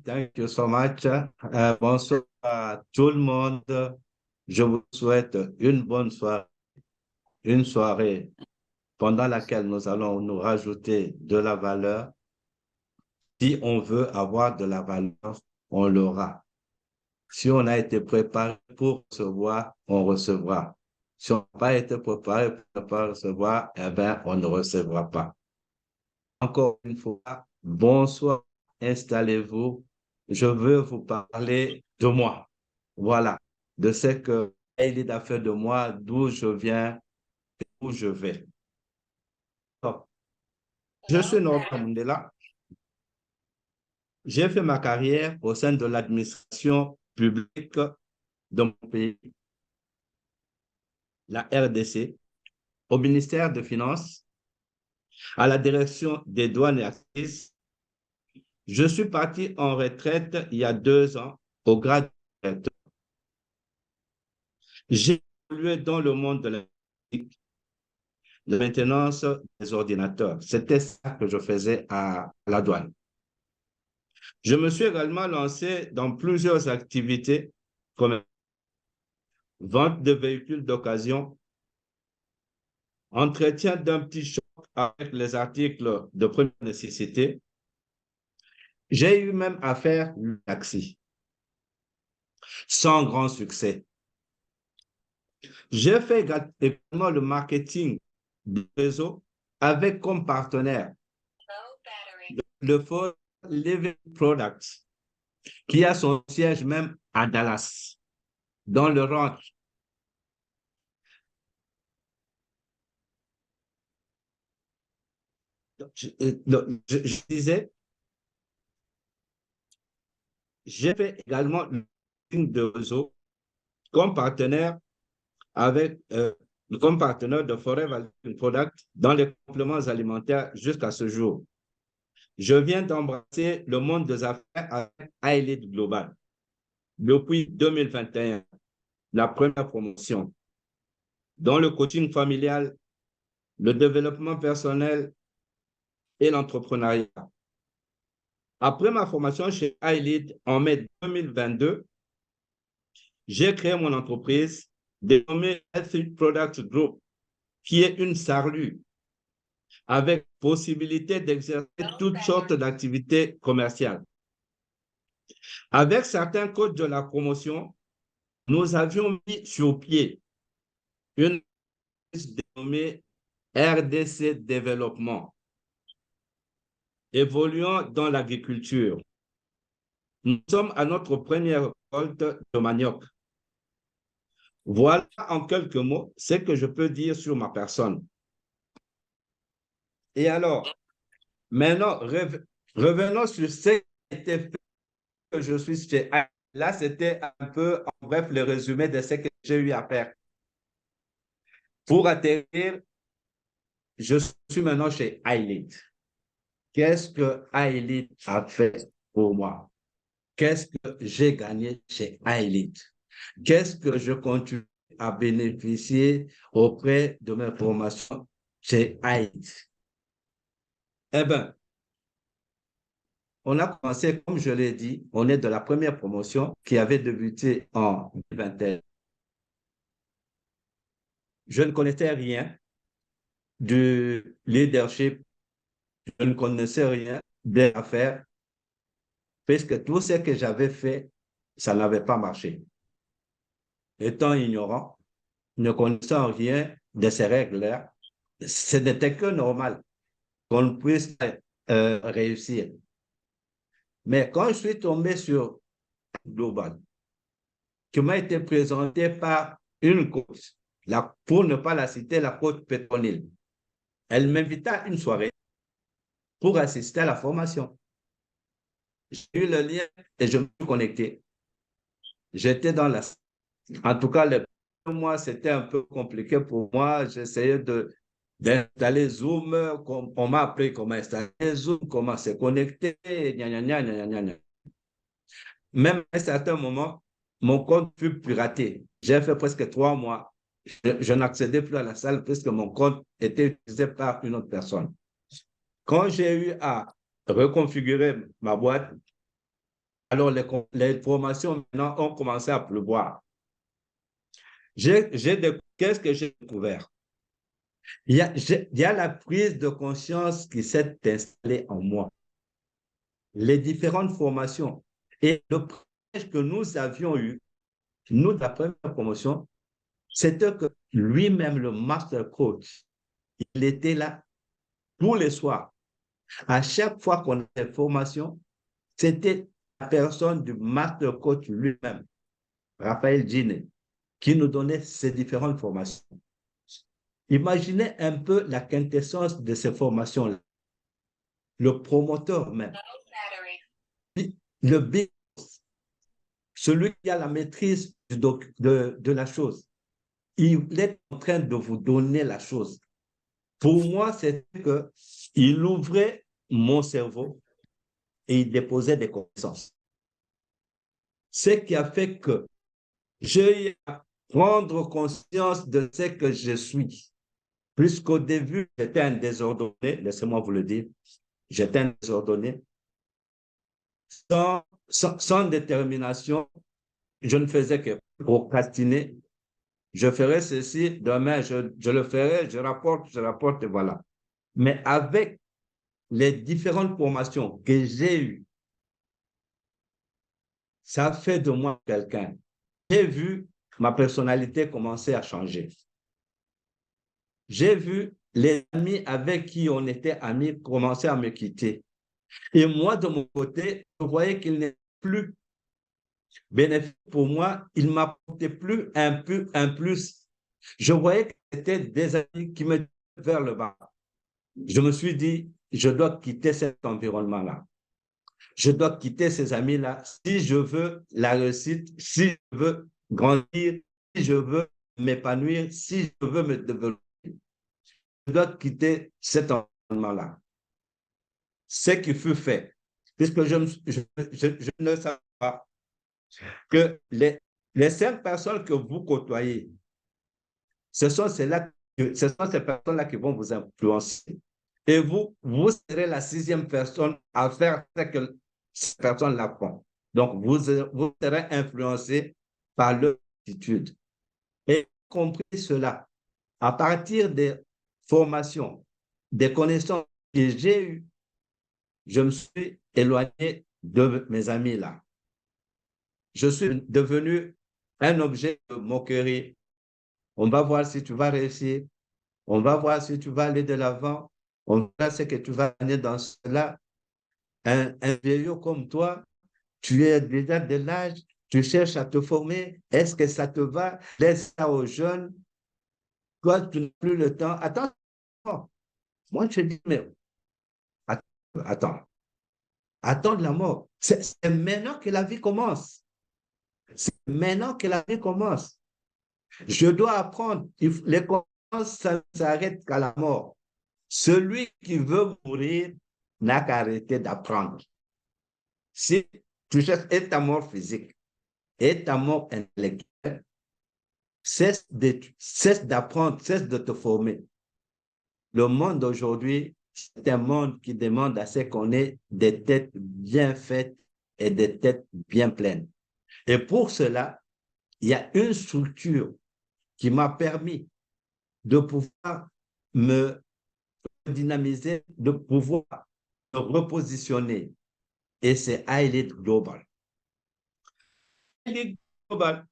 Thank you so much. Bonsoir à tout le monde. Je vous souhaite une bonne soirée, une soirée pendant laquelle nous allons nous rajouter de la valeur. Si on veut avoir de la valeur, on l'aura. Si on a été préparé pour recevoir, on recevra. Si on n'a pas été préparé pour ne pas recevoir, eh bien, on ne recevra pas. Encore une fois, bonsoir, installez-vous. Je veux vous parler de moi. Voilà, de ce que il a fait de moi, d'où je viens, où je vais. Donc, je suis Norbert Mundela. J'ai fait ma carrière au sein de l'administration publique de mon pays, la RDC, au ministère des Finances, à la direction des douanes et accises. Je suis parti en retraite il y a 2 ans au grade de directeur. J'ai évolué dans le monde de l'informatique, de maintenance des ordinateurs. C'était ça que je faisais à la douane. Je me suis également lancé dans plusieurs activités comme vente de véhicules d'occasion, entretien d'un petit shop avec les articles de première nécessité. J'ai eu même à faire le taxi, sans grand succès. J'ai fait également le marketing du réseau avec comme partenaire le For Living Products, qui a son siège même à Dallas, dans le ranch. Je disais, j'ai fait également le marketing de réseau comme partenaire comme partenaire de Forever Living Products dans les compléments alimentaires jusqu'à ce jour. Je viens d'embrasser le monde des affaires avec iLead Global depuis 2021, la première promotion, dans le coaching familial, le développement personnel et l'entrepreneuriat. Après ma formation chez iLead en mai 2022, j'ai créé mon entreprise dénommée Healthy Product Group, qui est une SARLU avec possibilité d'exercer toutes sortes d'activités commerciales. Avec certains coachs de la promotion, nous avions mis sur pied une entreprise dénommée RDC Développement, évoluant dans l'agriculture. Nous sommes à notre première récolte de manioc. Voilà en quelques mots ce que je peux dire sur ma personne. Et alors, maintenant, revenons sur ce qui a été fait que je suis chez iLead. Là, c'était un peu, en bref, le résumé de ce que j'ai eu à faire. Pour atterrir, je suis maintenant chez iLead. Qu'est-ce que iLead a fait pour moi? Qu'est-ce que j'ai gagné chez iLead? Qu'est-ce que je continue à bénéficier auprès de mes formations chez iLead? Eh bien, on a commencé, comme je l'ai dit, on est de la première promotion qui avait débuté en 2021. Je ne connaissais rien du leadership, je ne connaissais rien des affaires, puisque tout ce que j'avais fait, ça n'avait pas marché. Étant ignorant, ne connaissant rien de ces règles-là, ce n'était que normal qu'on puisse réussir. Mais quand je suis tombé sur Global, qui m'a été présenté par une coach, pour ne pas la citer, la coach Pétronille, elle m'invita à une soirée pour assister à la formation. J'ai eu le lien et je me suis connecté. J'étais dans la... En tout cas, les premiers mois, c'était un peu compliqué pour moi. J'essayais d'installer Zoom. On m'a appris comment installer Zoom, comment se connecter. Gna, gna, gna, gna, gna, gna. Même à un certain moment, mon compte fut piraté. J'ai fait presque 3 mois. Je n'accédais plus à la salle puisque mon compte était utilisé par une autre personne. Quand j'ai eu à reconfigurer ma boîte, Alors, les formations maintenant ont commencé à pleuvoir. Qu'est-ce que j'ai découvert? Il y a la prise de conscience qui s'est installée en moi. Les différentes formations et le privilège que nous avions eu, nous, de la première promotion, c'était que lui-même, le master coach, il était là tous les soirs. À chaque fois qu'on avait formation, c'était la personne du master coach lui-même, Raphaël Gine, qui nous donnait ces différentes formations. Imaginez un peu la quintessence de ces formations-là. Le promoteur même, le big, celui qui a la maîtrise de la chose, il est en train de vous donner la chose. Pour moi, c'est qu'il ouvrait mon cerveau et il déposait des connaissances. Ce qui a fait que j'ai eu à prendre conscience de ce que je suis. Puisqu'au début, j'étais un désordonné, laissez-moi vous le dire, j'étais un désordonné. Sans détermination, je ne faisais que procrastiner. Je ferai ceci, demain, je le ferai, je rapporte, et voilà. Mais avec les différentes formations que j'ai eues, ça fait de moi quelqu'un. J'ai vu ma personnalité commencer à changer. J'ai vu les amis avec qui on était amis commencer à me quitter. Et moi, de mon côté, je voyais qu'il n'est plus bénéfique pour moi, il ne m'apportait plus un plus. Je voyais que c'était des amis qui me tiraient vers le bas. Je me suis dit, je dois quitter cet environnement-là. Je dois quitter ces amis-là si je veux la réussite, si je veux grandir, si je veux m'épanouir, si je veux me développer. Je dois quitter cet environnement-là. Ce qui fut fait, puisque je ne savais pas que les 5 personnes que vous côtoyez, ce sont ces personnes-là qui vont vous influencer. Et vous serez la 6e personne à faire ce que ces personnes-là font. Donc, vous serez influencé par leur attitude. Et compris cela, à partir des formations, des connaissances que j'ai eues, je me suis éloigné de mes amis là. Je suis devenu un objet de moquerie. On va voir si tu vas réussir. On va voir si tu vas aller de l'avant. On va ce que tu vas gagner dans cela. Un vieillot comme toi, tu es déjà de l'âge, tu cherches à te former. Est-ce que ça te va? Laisse ça aux jeunes. Toi, tu n'as plus le temps. Attends. Moi, je dis, mais attends. Attends de la mort. C'est maintenant que la vie commence. C'est maintenant que la vie commence. Je dois apprendre. Les commences, ça ne s'arrête qu'à la mort. Celui qui veut mourir n'a qu'à arrêter d'apprendre. Si tu cherches et ta mort physique et ta mort intellectuelle, cesse d'apprendre, cesse de te former. Le monde d'aujourd'hui, c'est un monde qui demande à ce qu'on ait des têtes bien faites et des têtes bien pleines. Et pour cela, il y a une structure qui m'a permis de pouvoir me dynamiser, de pouvoir me repositionner. Et c'est iLead Global. iLead Global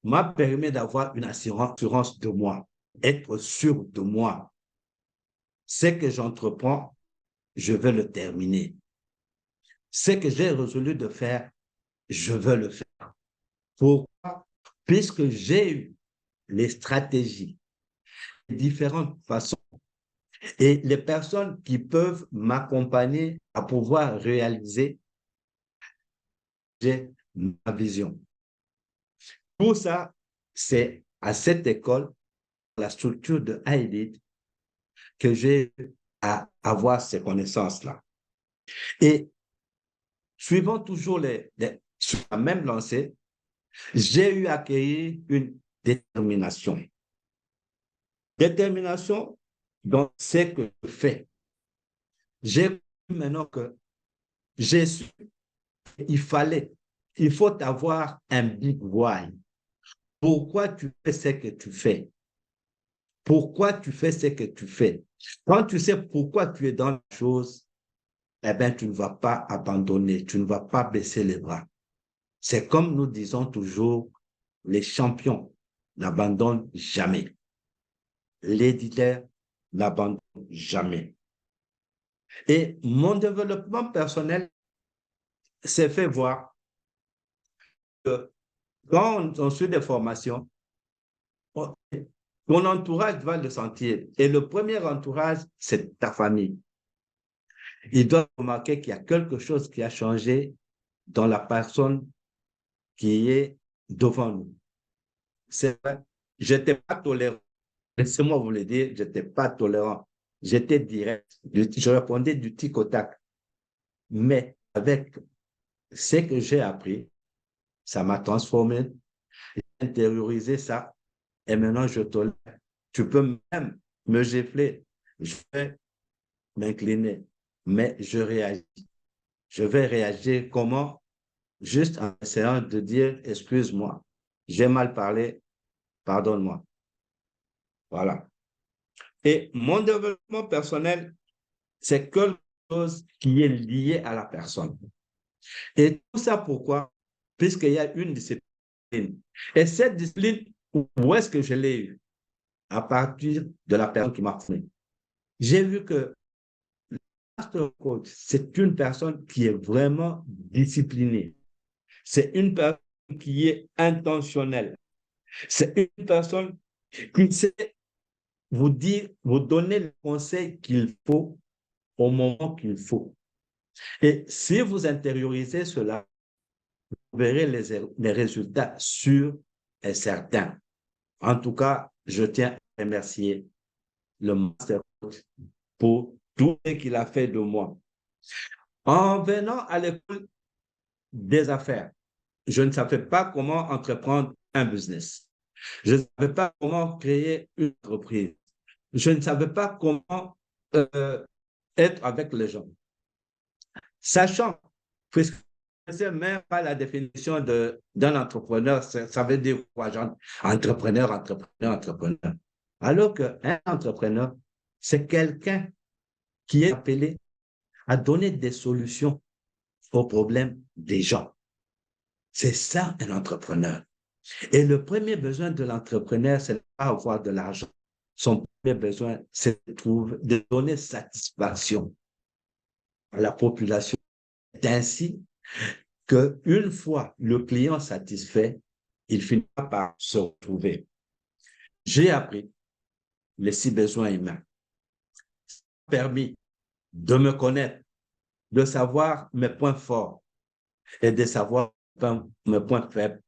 m'a permis d'avoir une assurance de moi, être sûr de moi. Ce que j'entreprends, je veux le terminer. Ce que j'ai résolu de faire, je veux le faire. Pourquoi? Puisque j'ai eu les stratégies, les différentes façons et les personnes qui peuvent m'accompagner à pouvoir réaliser ma vision. Tout ça, c'est à cette école, la structure de iLead, que j'ai à avoir ces connaissances-là. Et suivant toujours sur la même lancée, j'ai eu à acquérir une détermination. Détermination dans ce que je fais. J'ai vu maintenant que j'ai su Il faut avoir un big why. Pourquoi tu fais ce que tu fais? Pourquoi tu fais ce que tu fais? Quand tu sais pourquoi tu es dans la chose, eh bien, tu ne vas pas abandonner, tu ne vas pas baisser les bras. C'est comme nous disons toujours, les champions n'abandonnent jamais. Les leaders n'abandonnent jamais. Et mon développement personnel s'est fait voir que quand on suit des formations, ton entourage va le sentir. Et le premier entourage, c'est ta famille. Ils doivent remarquer qu'il y a quelque chose qui a changé dans la personne qui est devant nous. C'est vrai, je n'étais pas tolérant. Laissez-moi vous le dire, je n'étais pas tolérant. J'étais direct. Je répondais du tic au tac. Mais avec ce que j'ai appris, ça m'a transformé, j'ai intériorisé ça. Et maintenant, je tolère. Tu peux même me gifler. Je vais m'incliner. Mais je réagis. Je vais réagir comment? Juste en essayant de dire, excuse-moi, j'ai mal parlé, pardonne-moi. Voilà. Et mon développement personnel, c'est quelque chose qui est lié à la personne. Et tout ça pourquoi? Puisqu'il y a une discipline. Et cette discipline, où est-ce que je l'ai eue? À partir de la personne qui m'a formé. J'ai vu que le master coach, c'est une personne qui est vraiment disciplinée. C'est une personne qui est intentionnelle. C'est une personne qui sait vous dire, vous donner le conseil qu'il faut au moment qu'il faut. Et si vous intériorisez cela, vous verrez les résultats sûrs et certains. En tout cas, je tiens à remercier le Master Coach pour tout ce qu'il a fait de moi. En venant à l'école des affaires, je ne savais pas comment entreprendre un business. Je ne savais pas comment créer une entreprise. Je ne savais pas comment être avec les gens. Sachant, puisque je ne sais même pas la définition d'un entrepreneur, ça veut dire quoi, genre, entrepreneur. Alors qu'un entrepreneur, c'est quelqu'un qui est appelé à donner des solutions aux problèmes des gens. C'est ça un entrepreneur. Et le premier besoin de l'entrepreneur, c'est de pas avoir de l'argent. Son premier besoin, c'est de donner satisfaction à la population. C'est ainsi qu'une fois le client satisfait, il finira par se retrouver. J'ai appris les 6 besoins humains. Ça m'a permis de me connaître, de savoir mes points forts et de savoir mes points faibles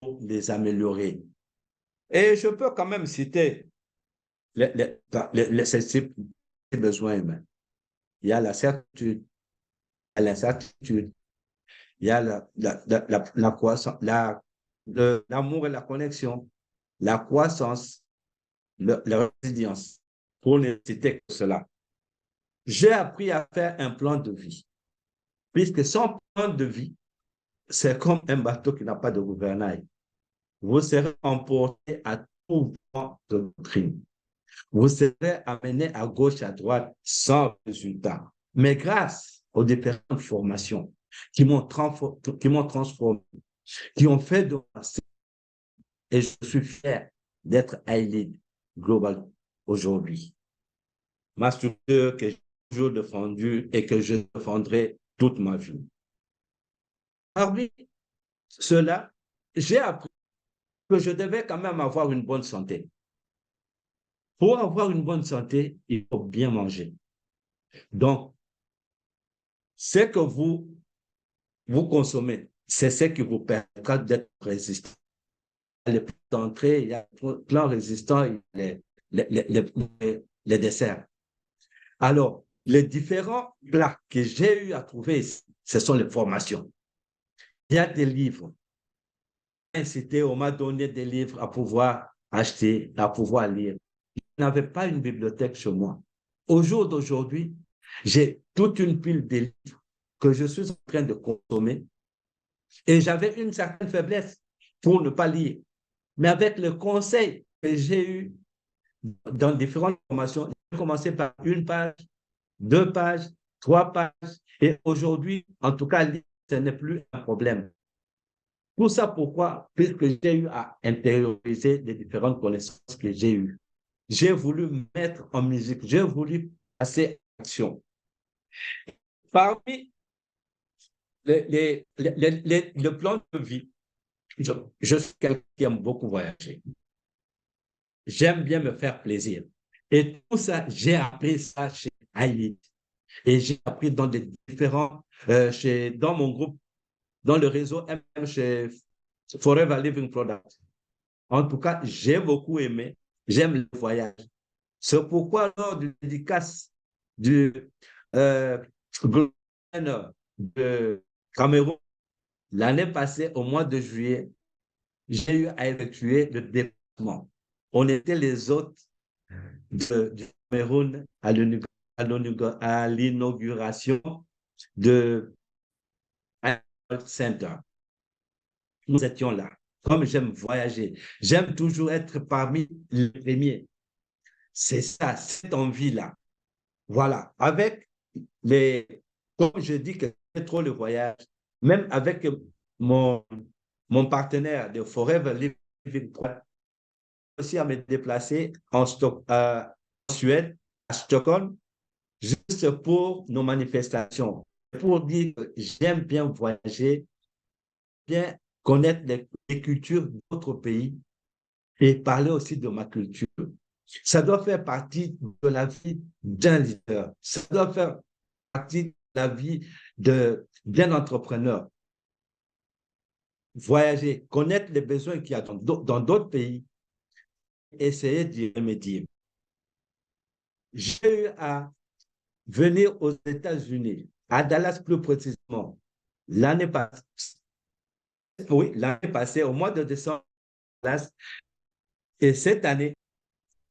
pour les améliorer. Et je peux quand même citer ces 6 besoins humains. Il y a la certitude, il y a l'incertitude, il y a la croissance, l'amour et la connexion, la croissance, la résilience, pour ne citer que cela. J'ai appris à faire un plan de vie, puisque sans plan de vie, c'est comme un bateau qui n'a pas de gouvernail. Vous serez emporté à tout vent de doctrine. Vous serez amené à gauche, à droite, sans résultat. Mais grâce aux différentes formations qui m'ont transformé, qui ont fait de moi, et je suis fier d'être iLead Global aujourd'hui. Ma structure que j'ai toujours défendue et que je défendrai toute ma vie. Parmi cela, j'ai appris que je devais quand même avoir une bonne santé. Pour avoir une bonne santé, il faut bien manger. Donc, ce que vous consommez, c'est ce qui vous permettra d'être résistant. Les plats d'entrée, il y a les plats résistants, les desserts. Alors, les différents plats que j'ai eu à trouver ici, ce sont les formations. Il y a des livres. On m'a donné des livres à pouvoir acheter, à pouvoir lire. Je n'avais pas une bibliothèque chez moi. Au jour d'aujourd'hui, j'ai toute une pile de livres que je suis en train de consommer et j'avais une certaine faiblesse pour ne pas lire. Mais avec le conseil que j'ai eu dans différentes formations, j'ai commencé par une page, 2 pages, 3 pages. Et aujourd'hui, en tout cas, ce n'est plus un problème. Tout ça pourquoi? Puisque j'ai eu à intérioriser les différentes connaissances que j'ai eues. J'ai voulu me mettre en musique, j'ai voulu passer à l'action. Parmi le plan de vie, je suis quelqu'un qui aime beaucoup voyager. J'aime bien me faire plaisir. Et tout ça, j'ai appris ça chez Haïli. Et j'ai appris dans des différents, dans mon groupe, dans le réseau MM chez Forever Living Product. En tout cas, j'ai beaucoup aimé. J'aime le voyage. C'est pourquoi, lors du dédicace du gouverneur de Cameroun, l'année passée, au mois de juillet, j'ai eu à effectuer le déplacement. On était les hôtes du Cameroun à l'inauguration de World Center. Nous étions là. Comme j'aime voyager, j'aime toujours être parmi les premiers. C'est ça, cette envie-là. Voilà. Avec comme je dis que c'est trop le voyage, même avec mon, mon partenaire de Forever Living, aussi à me déplacer en Suède, à Stockholm, juste pour nos manifestations, pour dire que j'aime bien voyager, bien connaître les cultures d'autres pays et parler aussi de ma culture. Ça doit faire partie de la vie d'un leader. Ça doit faire partie de la vie d'un entrepreneur. Voyager, connaître les besoins qu'il y a dans d'autres pays, essayer d'y remédier. J'ai eu à venir aux États-Unis, à Dallas plus précisément, l'année passée. Oui, l'année passée, au mois de décembre, Dallas. Et cette année,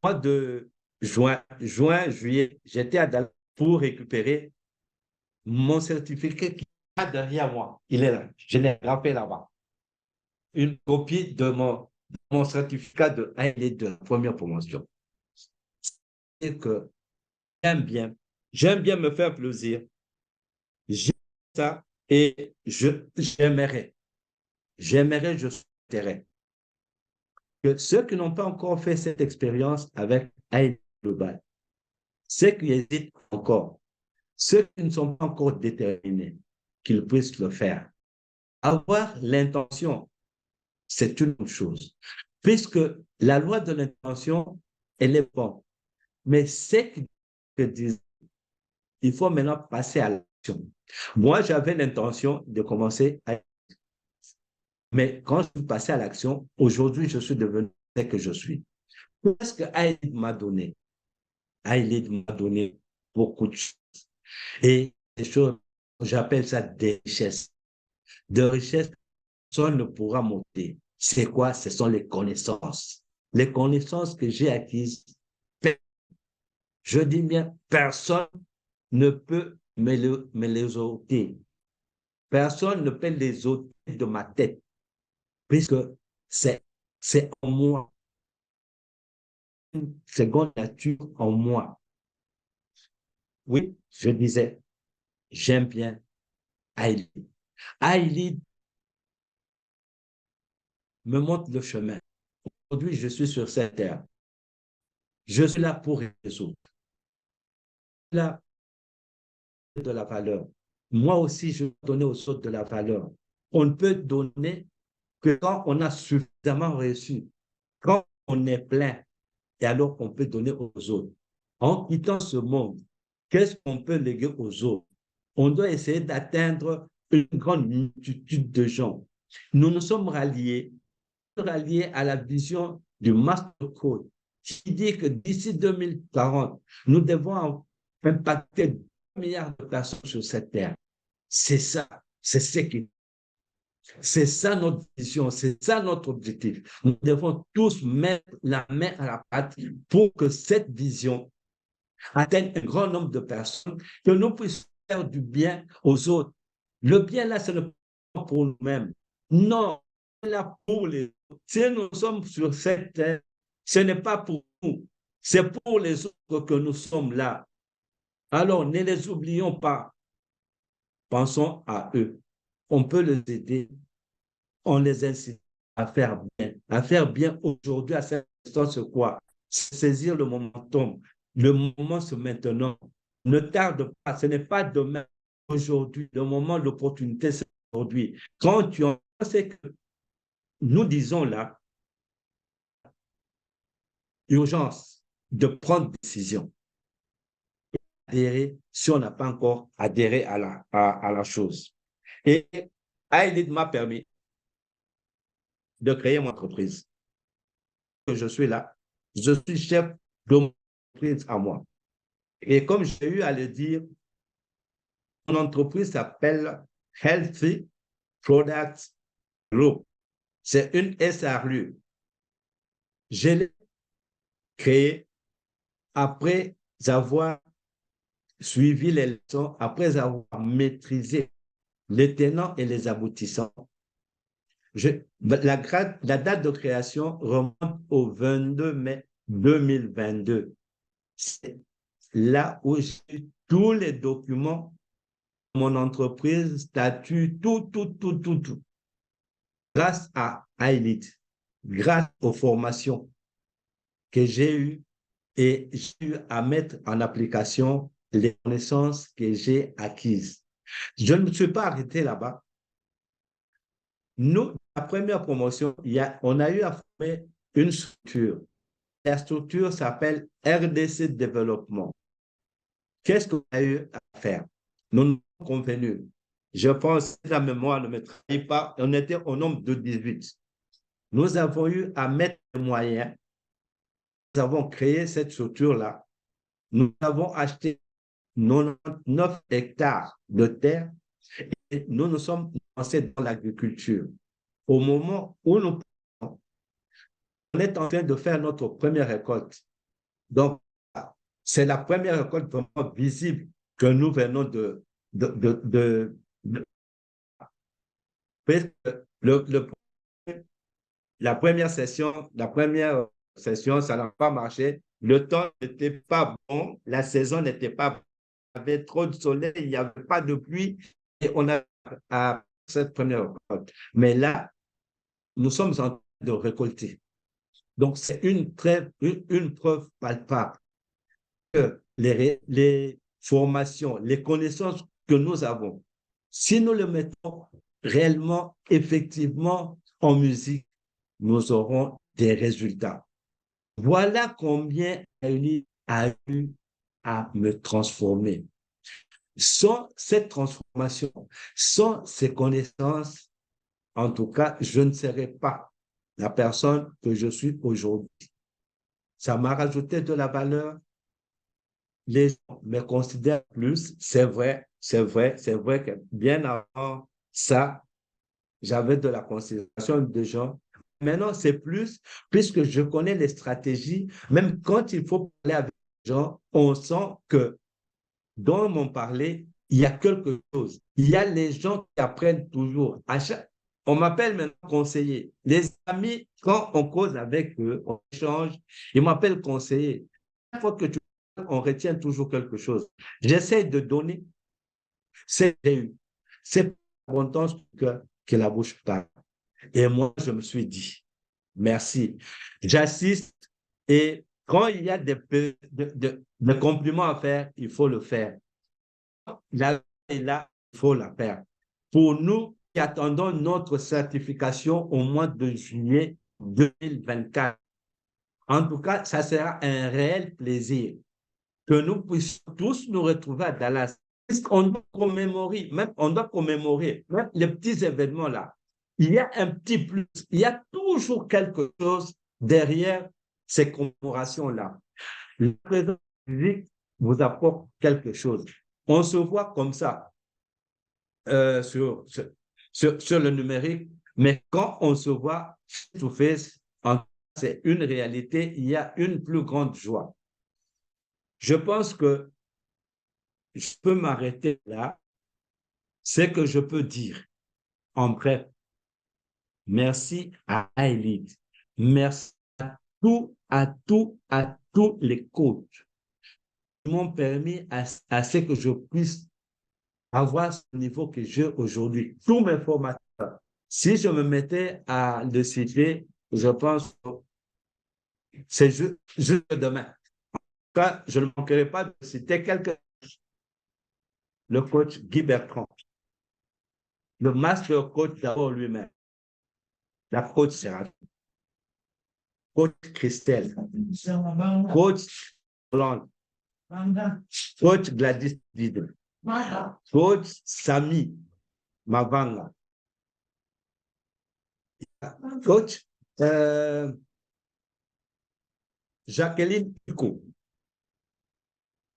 au mois de juillet, j'étais à Dallas pour récupérer mon certificat qui est derrière moi. Il est là. Je l'ai rappelé là-bas. Une copie de mon certificat de la première promotion. Et que j'aime bien me faire plaisir. J'aime ça et j'aimerais, je souhaiterais que ceux qui n'ont pas encore fait cette expérience avec AI Global, ceux qui hésitent encore, ceux qui ne sont pas encore déterminés, qu'ils puissent le faire. Avoir l'intention, c'est une chose. Puisque la loi de l'intention, elle est bonne. Mais c'est que disent, il faut maintenant passer à l'action. Moi, j'avais l'intention de commencer à... Mais quand je suis passé à l'action, aujourd'hui, je suis devenu ce que je suis. Qu'est-ce que Aïd m'a donné? Aïd m'a donné beaucoup de choses. Et des choses, j'appelle ça des richesses. De richesses, personne ne pourra monter. C'est quoi? Ce sont les connaissances. Les connaissances que j'ai acquises, je dis bien, personne ne peut me les ôter. Personne ne peut les ôter de ma tête, puisque c'est en moi, une seconde nature en moi. Oui, je disais, j'aime bien Haïli. Haïli me montre le chemin. Aujourd'hui, je suis sur cette terre. Je suis là pour résoudre. Là, de la valeur. Moi aussi, je veux donner aux autres de la valeur. On ne peut donner que quand on a suffisamment reçu, quand on est plein, et alors on peut donner aux autres. En quittant ce monde, qu'est-ce qu'on peut léguer aux autres? On doit essayer d'atteindre une grande multitude de gens. Nous nous sommes ralliés à la vision du Master Code qui dit que d'ici 2040, nous devons impacter 2 milliards de personnes sur cette terre. C'est ça, c'est ça notre vision, c'est ça notre objectif. Nous devons tous mettre la main à la pâte pour que cette vision atteigne un grand nombre de personnes, que nous puissions faire du bien aux autres Le bien là, ce n'est pas pour nous-mêmes. Non, c'est là pour les autres. Si nous sommes sur cette terre, ce n'est pas pour nous. C'est pour les autres que nous sommes là. Alors, ne les oublions pas. Pensons à eux. On peut les aider. On les incite à faire bien. À faire bien aujourd'hui, à cette histoire, c'est quoi? Saisir le momentum. Le moment, c'est maintenant. Ne tarde pas. Ce n'est pas demain. Aujourd'hui. Le moment, l'opportunité, c'est aujourd'hui. Quand tu en sais que nous disons là, urgence de prendre décision. Adhérer si on n'a pas encore adhéré à la chose. Et Aïlid m'a permis de créer mon entreprise. Je suis là, je suis chef de mon entreprise à moi. Et comme j'ai eu à le dire, mon entreprise s'appelle Healthy Products Group. C'est une SRL. Je l'ai créée après avoir suivi les leçons, après avoir maîtrisé les tenants et les aboutissants. La date de création remonte au 22 mai 2022. C'est là où j'ai tous les documents, mon entreprise, statut, tout. Grâce à iLead, grâce aux formations que j'ai eues et j'ai eu à mettre en application les connaissances que j'ai acquises. Je ne me suis pas arrêté là-bas. Nous, la première promotion, on a eu à former une structure. La structure s'appelle RDC Développement. Qu'est-ce qu'on a eu à faire? Nous nous sommes convenus. Je pense que la mémoire ne me trahit pas. On était au nombre de 18. Nous avons eu à mettre les moyens. Nous avons créé cette structure-là. Nous avons acheté 99 hectares de terre et nous nous sommes lancés dans l'agriculture. Au moment où on est en train de faire notre première récolte. Donc, c'est la première récolte vraiment visible que nous venons de le, la première session, ça n'a pas marché. Le temps n'était pas bon, la saison n'était pas bonne, il y avait trop de soleil, il n'y avait pas de pluie et on a à cette première récolte. Mais là, nous sommes en train de récolter. Donc, c'est une preuve palpable que les formations, les connaissances que nous avons, si nous les mettons réellement, effectivement en musique, nous aurons des résultats. Voilà combien Aïli a eu à me transformer. Sans cette transformation, sans ces connaissances, en tout cas, je ne serais pas la personne que je suis aujourd'hui. Ça m'a rajouté de la valeur. Les gens me considèrent plus. C'est vrai que bien avant ça, j'avais de la considération des gens. Maintenant, c'est plus, puisque je connais les stratégies, même quand il faut parler avec les gens, on sent que dans mon parler, il y a quelque chose. Il y a les gens qui apprennent toujours. On m'appelle maintenant conseiller. Les amis, quand on cause avec eux, on échange, ils m'appellent conseiller. Chaque fois que tu parles, on retient toujours quelque chose. J'essaie de donner, c'est eu. C'est l'abondance que la bouche parle. Et moi, je me suis dit, merci. J'assiste et quand il y a des compliments à faire, il faut le faire. Là, et là, il faut la faire. Pour nous qui attendons notre certification au mois de juillet 2024, en tout cas, ça sera un réel plaisir que nous puissions tous nous retrouver à Dallas. On doit commémorer, même les petits événements là. Il y a un petit plus, il y a toujours quelque chose derrière ces commémorations-là. La présence physique vous apporte quelque chose. On se voit comme ça sur le numérique, mais quand on se voit face to face, c'est une réalité, il y a une plus grande joie. Je pense que je peux m'arrêter là. Ce que je peux dire, en bref, merci à Aélite. Merci à tous les coachs qui m'ont permis à ce que je puisse avoir ce niveau que j'ai aujourd'hui. Tous mes formateurs. Si je me mettais à le citer, je pense que c'est juste demain. Quand je ne manquerai pas de citer quelqu'un, le coach Guy Bertrand, le master coach d'abord lui-même, la coach Serra, coach Christelle, coach Hollande, coach Gladys Dide, coach Sami Mavanga, coach Jacqueline Pico,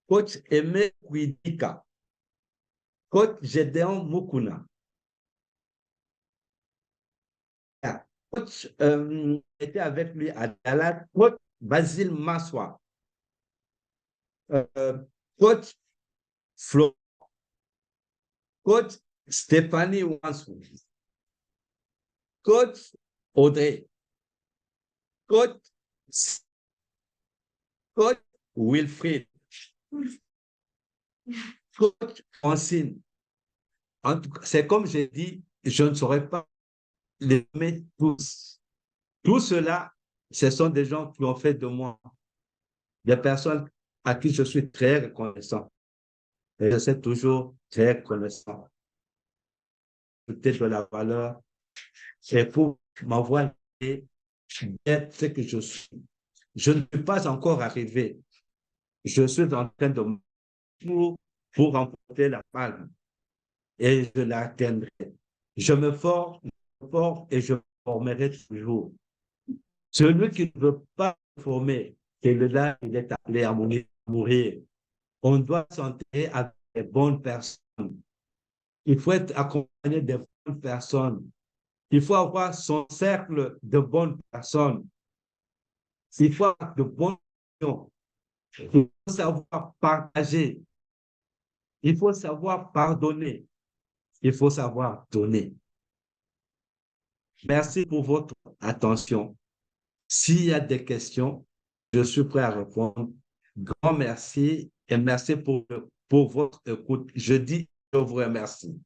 coach Aimé Kouidika, coach Gédéon Mukuna, coach était avec lui à Dallas, coach Basile Massoua, coach Flo, coach Stéphanie Wansou, coach Audrey, coach Wilfried, coach Francine. En tout cas, c'est comme j'ai dit, je ne saurais pas les mettre tous. Tout cela, ce sont des gens qui ont fait de moi des personnes à qui je suis très reconnaissant. Et je suis toujours très reconnaissant. Peut-être de la valeur, c'est pour m'avoir aidé d'être ce que je suis. Je ne suis pas encore arrivé. Je suis en train de pour remporter la palme et je l'atteindrai. Je me forme et je me formerai toujours. Celui qui ne veut pas se former, celui-là, il est appelé à mourir. On doit s'entourer avec des bonnes personnes. Il faut être accompagné des bonnes personnes. Il faut avoir son cercle de bonnes personnes. Il faut avoir de bonnes gens. Il faut savoir partager. Il faut savoir pardonner. Il faut savoir donner. Merci pour votre attention. S'il y a des questions, je suis prêt à répondre. Grand merci et merci pour votre écoute. Je dis, je vous remercie.